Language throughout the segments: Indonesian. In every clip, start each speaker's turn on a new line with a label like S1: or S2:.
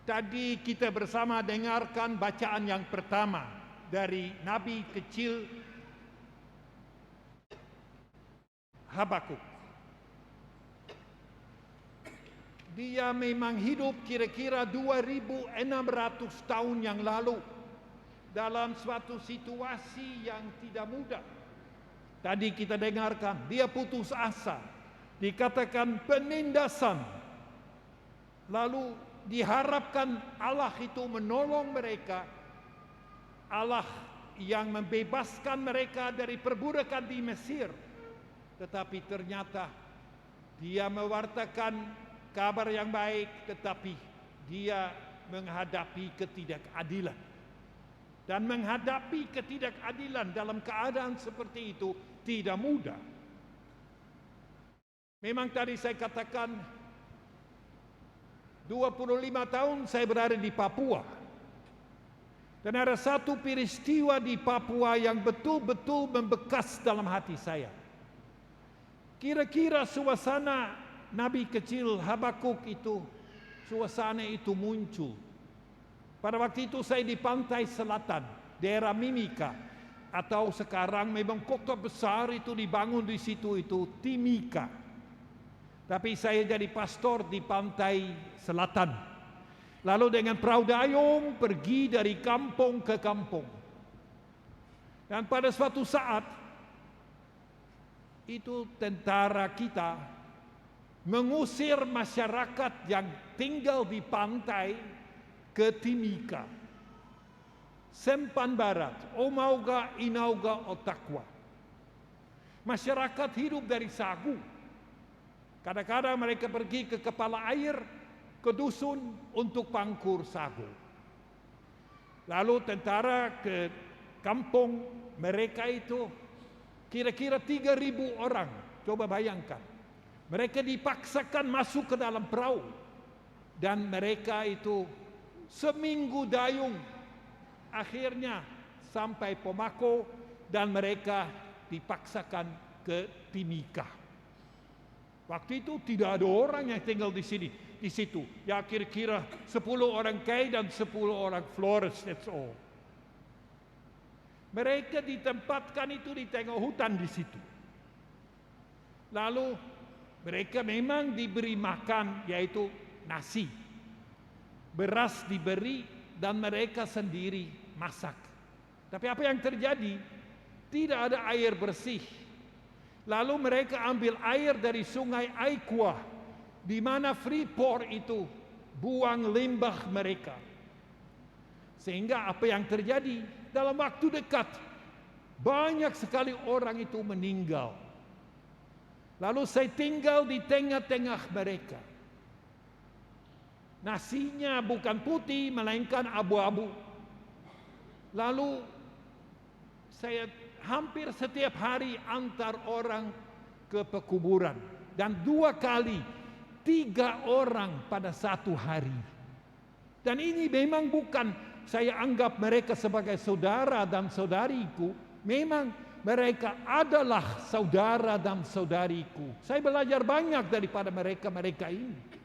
S1: Tadi kita bersama dengarkan bacaan yang pertama dari Nabi kecil Habakuk. Dia memang hidup kira-kira 2600 tahun yang lalu dalam suatu situasi yang tidak mudah. Tadi kita dengarkan, dia putus asa, dikatakan penindasan. Lalu diharapkan Allah itu menolong mereka, Allah yang membebaskan mereka dari perbudakan di Mesir. Tetapi ternyata dia mewartakan kabar yang baik, tetapi dia menghadapi ketidakadilan. Dan menghadapi ketidakadilan dalam keadaan seperti itu tidak mudah. Memang tadi saya katakan 25 tahun saya berada di Papua. Dan ada satu peristiwa di Papua yang betul-betul membekas dalam hati saya. Kira-kira suasana Nabi kecil Habakuk itu, suasana itu muncul. Pada waktu itu saya di pantai selatan, daerah Mimika, atau sekarang memang kota besar itu dibangun di situ itu Timika. Tapi saya jadi pastor di pantai selatan. Lalu dengan perahu dayung pergi dari kampung ke kampung. Dan pada suatu saat itu tentara kita mengusir masyarakat yang tinggal di pantai ke Timika, Sempan Barat, Omauga, Inauga, Otakwa. Masyarakat hidup dari sagu. Kadang-kadang mereka pergi ke kepala air, ke dusun untuk pangkur sagu. Lalu tentara ke kampung mereka itu kira-kira 3.000 orang. Coba bayangkan. Mereka dipaksakan masuk ke dalam perahu. Dan mereka itu seminggu dayung. Akhirnya sampai Pomako dan mereka dipaksakan ke Timika. Waktu itu tidak ada orang yang tinggal di situ. Ya kira-kira 10 orang Kai dan 10 orang Flores, that's all. Mereka ditempatkan itu di tengah hutan di situ. Lalu mereka memang diberi makan, yaitu nasi. Beras diberi dan mereka sendiri masak. Tapi apa yang terjadi? Tidak ada air bersih. Lalu mereka ambil air dari sungai Aikwa, di mana Freeport itu buang limbah mereka. Sehingga apa yang terjadi? Dalam waktu dekat, banyak sekali orang itu meninggal. Lalu saya tinggal di tengah-tengah mereka. Nasinya bukan putih, melainkan abu-abu. Lalu saya hampir setiap hari antar orang ke pekuburan. Dan 2 kali, 3 orang pada satu hari. Dan ini memang bukan saya anggap mereka sebagai saudara dan saudariku. Memang mereka adalah saudara dan saudariku. Saya belajar banyak daripada mereka ini.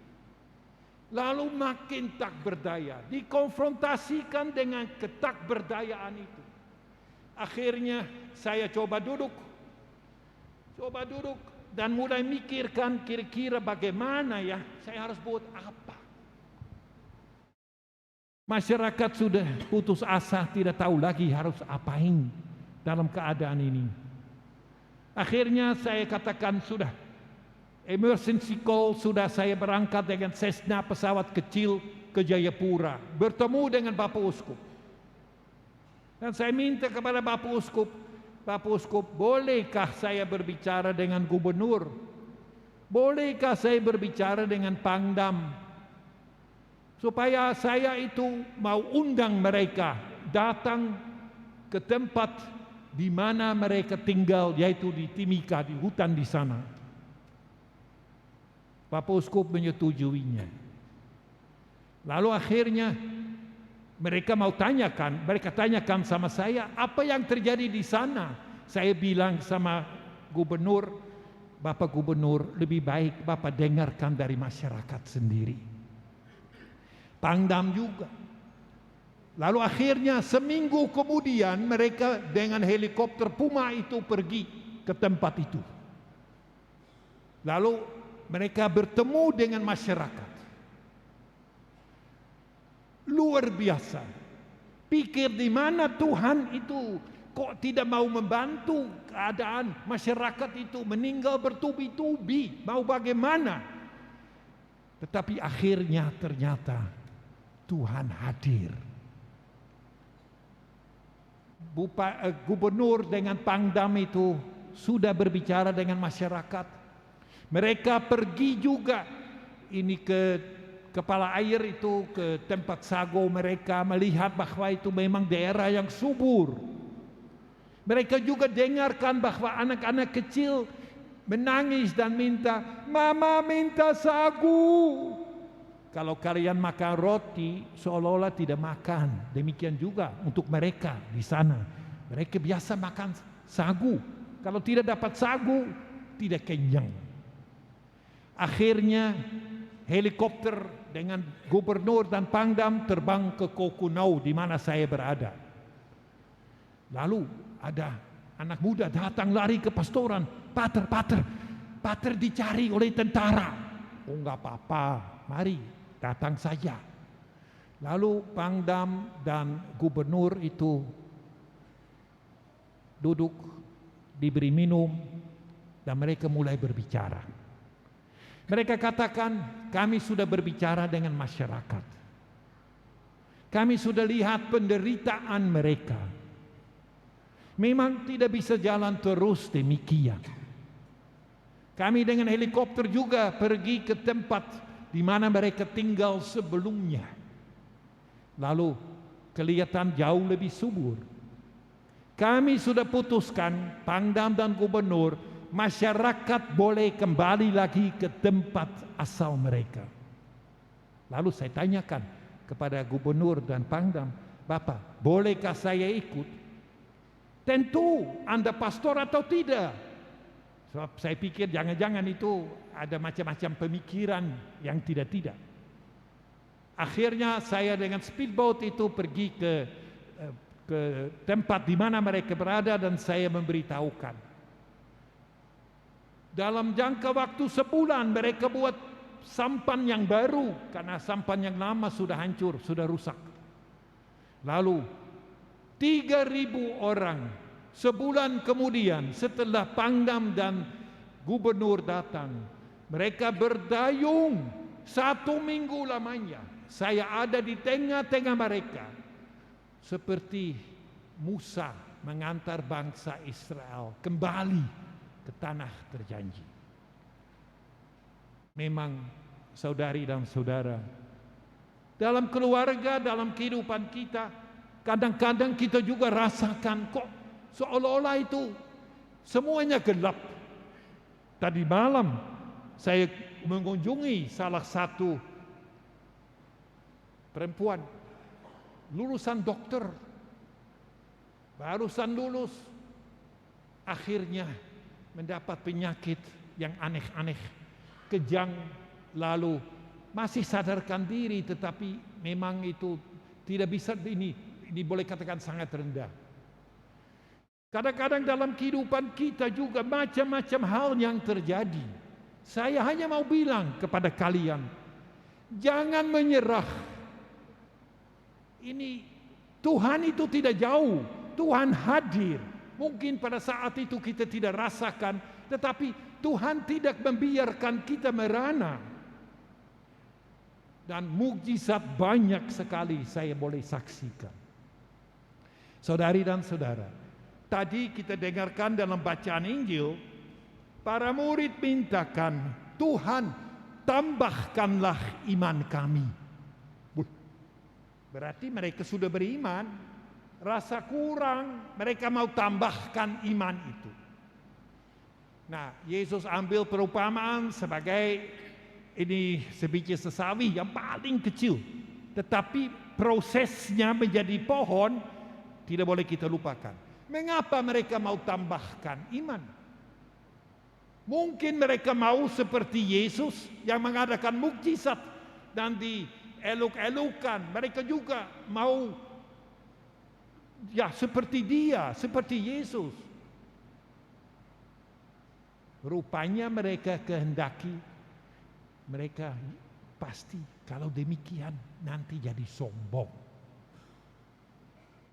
S1: Lalu makin tak berdaya, dikonfrontasikan dengan ketakberdayaan itu. Akhirnya saya coba duduk dan mulai mikirkan kira-kira bagaimana ya, saya harus buat apa. Masyarakat sudah putus asa, tidak tahu lagi harus apain dalam keadaan ini. Akhirnya saya katakan sudah, emergency call, sudah saya berangkat dengan Cessna pesawat kecil ke Jayapura, bertemu dengan Bapak Uskup. Dan saya minta kepada Bapak Uskup, bolehkah saya berbicara dengan gubernur? Bolehkah saya berbicara dengan Pangdam? Supaya saya itu mau undang mereka datang ke tempat di mana mereka tinggal, yaitu di Timika, di hutan di sana. Bapak Uskup menyetujuinya. Lalu akhirnya mereka tanyakan sama saya, apa yang terjadi di sana? Saya bilang sama gubernur, Bapak Gubernur, lebih baik Bapak dengarkan dari masyarakat sendiri. Pangdam juga. Lalu akhirnya seminggu kemudian mereka dengan helikopter Puma itu pergi ke tempat itu. Lalu mereka bertemu dengan masyarakat. Luar biasa. Pikir di mana Tuhan itu kok tidak mau membantu keadaan masyarakat itu meninggal bertubi-tubi. Mau bagaimana? Tetapi akhirnya ternyata Tuhan hadir. Gubernur dengan Pangdam itu sudah berbicara dengan masyarakat. Mereka pergi juga ini ke kepala air itu, ke tempat sago mereka, melihat bahwa itu memang daerah yang subur. Mereka juga dengarkan bahwa anak-anak kecil menangis dan minta, "Mama minta sagu." Kalau kalian makan roti, seolah-olah tidak makan. Demikian juga untuk mereka di sana. Mereka biasa makan sagu. Kalau tidak dapat sagu, tidak kenyang. Akhirnya helikopter dengan gubernur dan Pangdam terbang ke Kokunau di mana saya berada. Lalu ada anak muda datang lari ke pastoran. Pater dicari oleh tentara. Oh, enggak apa-apa, mari. Datang saja. Lalu Pangdam dan gubernur itu duduk, diberi minum, dan mereka mulai berbicara. Mereka katakan, kami sudah berbicara dengan masyarakat. Kami sudah lihat penderitaan mereka. Memang tidak bisa jalan terus demikian. Kami dengan helikopter juga pergi ke tempat di mana mereka tinggal sebelumnya. Lalu kelihatan jauh lebih subur. Kami sudah putuskan, Pangdam dan gubernur, masyarakat boleh kembali lagi ke tempat asal mereka. Lalu saya tanyakan kepada gubernur dan Pangdam, "Bapak, bolehkah saya ikut?" "Tentu, Anda pastor atau tidak?" Sebab saya pikir jangan-jangan itu ada macam-macam pemikiran yang tidak-tidak. Akhirnya saya dengan speedboat itu pergi ke tempat di mana mereka berada dan saya memberitahukan. Dalam jangka waktu sebulan mereka buat sampan yang baru karena sampan yang lama sudah hancur, sudah rusak. Lalu 3.000 orang sebulan kemudian setelah Pangdam dan gubernur datang, mereka berdayung 1 minggu lamanya. Saya ada di tengah-tengah mereka seperti Musa mengantar bangsa Israel kembali ke tanah terjanji. Memang saudari dan saudara, dalam keluarga, dalam kehidupan kita, kadang-kadang kita juga rasakan kok seolah-olah itu semuanya gelap. Tadi malam saya mengunjungi salah satu perempuan lulusan dokter, barusan lulus, akhirnya mendapat penyakit yang aneh-aneh, kejang, lalu masih sadarkan diri, tetapi memang itu tidak bisa, ini boleh katakan sangat rendah. Kadang-kadang dalam kehidupan kita juga macam-macam hal yang terjadi. Saya hanya mau bilang kepada kalian, jangan menyerah. Ini Tuhan itu tidak jauh, Tuhan hadir. Mungkin pada saat itu kita tidak rasakan, tetapi Tuhan tidak membiarkan kita merana. Dan mukjizat banyak sekali saya boleh saksikan. Saudari dan saudara, tadi kita dengarkan dalam bacaan Injil, para murid mintakan, Tuhan tambahkanlah iman kami. Berarti mereka sudah beriman, rasa kurang, mereka mau tambahkan iman itu. Nah, Yesus ambil perumpamaan sebagai ini sebiji sesawi yang paling kecil, tetapi prosesnya menjadi pohon tidak boleh kita lupakan. Mengapa mereka mau tambahkan iman? Mungkin mereka mau seperti Yesus yang mengadakan mukjizat dan di dieluk-elukan. Mereka juga mau ya seperti dia, seperti Yesus. Rupanya mereka kehendaki, mereka pasti kalau demikian nanti jadi sombong.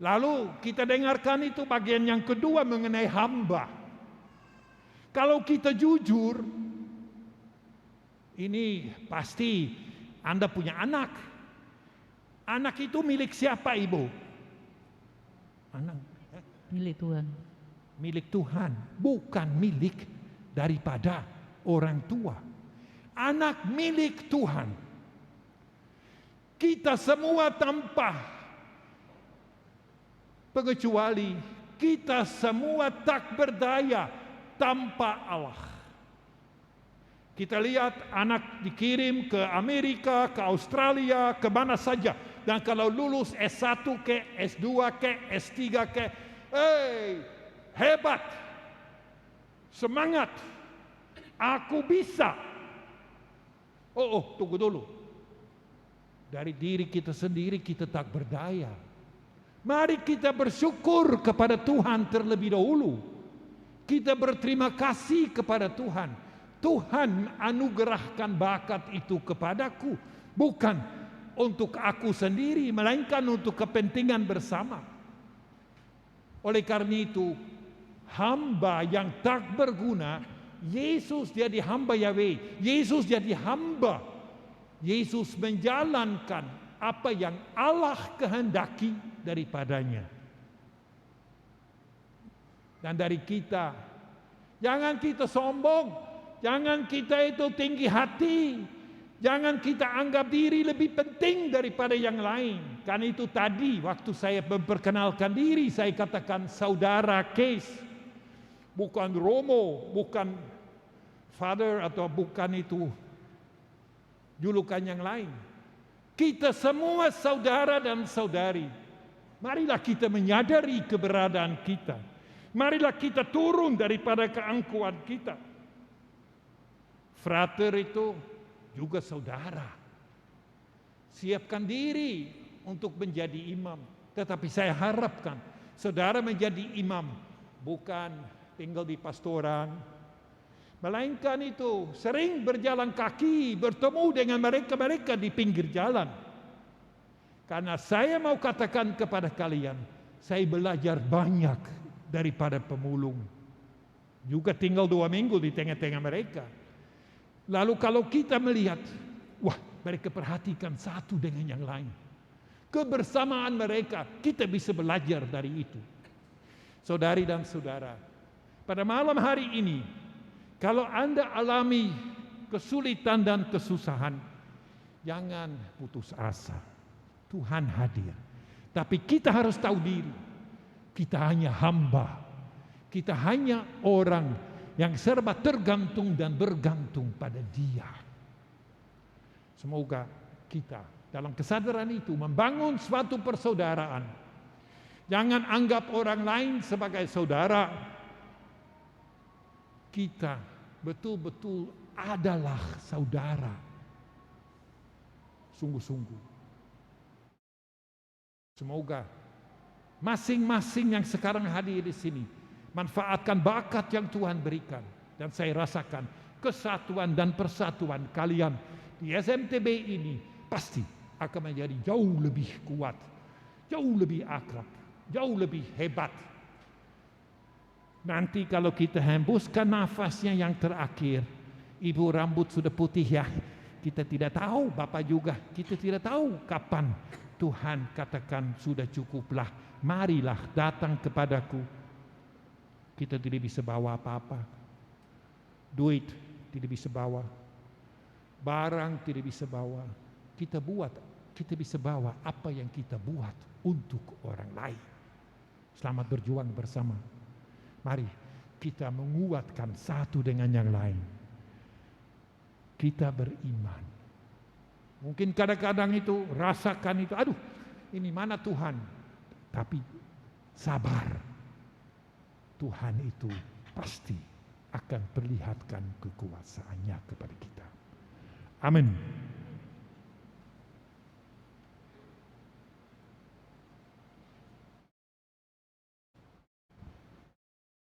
S1: Lalu kita dengarkan itu bagian yang kedua mengenai hamba. Kalau kita jujur, ini pasti Anda punya anak. Anak itu milik siapa, Ibu? Anak
S2: Milik Tuhan.
S1: milik Tuhan, bukan milik daripada orang tua. Anak milik Tuhan. Kita semua tanpa pengecuali, kita semua tak berdaya tanpa Allah. Kita lihat anak dikirim ke Amerika, ke Australia, ke mana saja. Dan kalau lulus S1 ke, S2 ke, S3 ke, hebat, semangat, aku bisa. Tunggu dulu. Dari diri kita sendiri kita tak berdaya. Mari kita bersyukur kepada Tuhan terlebih dahulu. Kita berterima kasih kepada Tuhan. Tuhan anugerahkan bakat itu kepadaku, bukan untuk aku sendiri, melainkan untuk kepentingan bersama. Oleh karena itu, hamba yang tak berguna, Yesus jadi hamba Yahweh, Yesus jadi hamba. Yesus menjalankan apa yang Allah kehendaki daripadanya. Dan dari kita, jangan kita sombong. Jangan kita itu tinggi hati. Jangan kita anggap diri lebih penting daripada yang lain. Karena itu tadi waktu saya memperkenalkan diri, saya katakan saudara Case. Bukan Romo, bukan Father atau bukan itu julukan yang lain. Kita semua saudara dan saudari. Marilah kita menyadari keberadaan kita. Marilah kita turun daripada keangkuhan kita. Frater itu juga saudara. Siapkan diri untuk menjadi imam. Tetapi saya harapkan saudara menjadi imam bukan tinggal di pastoran, melainkan itu sering berjalan kaki, bertemu dengan mereka-mereka di pinggir jalan. Karena saya mau katakan kepada kalian, saya belajar banyak daripada pemulung. Juga tinggal 2 minggu di tengah-tengah mereka. Lalu kalau kita melihat, wah, mereka perhatikan satu dengan yang lain. Kebersamaan mereka, kita bisa belajar dari itu. Saudari dan saudara, pada malam hari ini, kalau Anda alami kesulitan dan kesusahan, jangan putus asa. Tuhan hadir. Tapi kita harus tahu diri, kita hanya hamba. Kita hanya orang yang serba tergantung dan bergantung pada Dia. Semoga kita dalam kesadaran itu membangun suatu persaudaraan. Jangan anggap orang lain sebagai saudara. Kita betul-betul adalah saudara. Sungguh-sungguh. Semoga masing-masing yang sekarang hadir di sini manfaatkan bakat yang Tuhan berikan. Dan saya rasakan kesatuan dan persatuan kalian di SMTB ini pasti akan menjadi jauh lebih kuat, jauh lebih akrab, jauh lebih hebat. Nanti kalau kita hembuskan nafasnya yang terakhir, Ibu rambut sudah putih ya, kita tidak tahu, Bapak juga, kita tidak tahu kapan Tuhan katakan sudah cukuplah, marilah datang kepadaku. Kita tidak bisa bawa apa-apa. Duit tidak bisa bawa. Barang tidak bisa bawa. Kita bisa bawa apa yang kita buat untuk orang lain. Selamat berjuang bersama. Mari kita menguatkan satu dengan yang lain. Kita beriman. Mungkin kadang-kadang itu rasakan itu, aduh, ini mana Tuhan? Tapi sabar. Tuhan itu pasti akan perlihatkan kekuasaannya kepada kita. Amin.